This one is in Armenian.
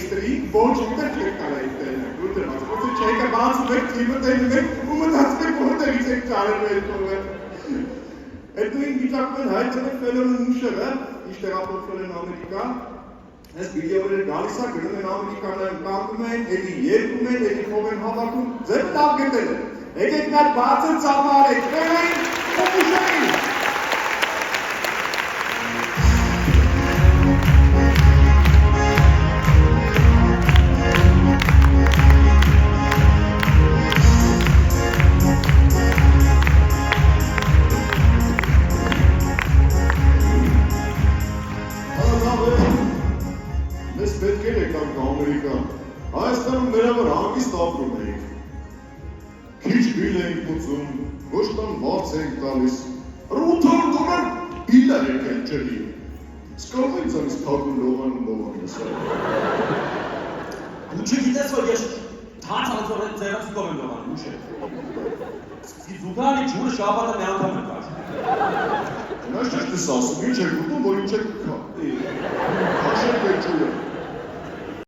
տեքստերի ոչ ուտեր չեք կարայիք տելնեք, ուտեր մաս, ոսը չեքը բացում եք, թիմը տենում եք, ու մտածում եք որտեղից եք կարել վերքով եք։ Այդ նույն վիճակում են հայցել եք ֆելորն ուշերը, ինչ տեղափոխվել են Ամերիկա, այս վիդեոները գալիս է, գնում են Ամերիկանայում կանգում են, էլի երկում են, էլի փող են հավաքում, ձեր տավ գտել են։ Եկեք նա բացը ծավարեք, վերային, ուշային։ Մեզ պետք էր եկանք Ամերիկա, Հայաստանում նրա վրա հանգիստ ապրում էինք։ Քիչ բիլ էինք ուծում, ոչ տան վարձ էինք տալիս, ռութան տոնան բիլ էինք են ջրի։ Սկարով ենք ծանից թագուն լողան ես։ Դու չգիտես, որ ես թանց անձորեն ձերացուկով եմ լողան, ուշ է։ Զուգանի ջուրը շաբաթը մի անդամ է կար։ Նաշ չես ասում, ինչ եք ուտում, որ ինչ եք կքա։ Հաշեք եք ջուրը։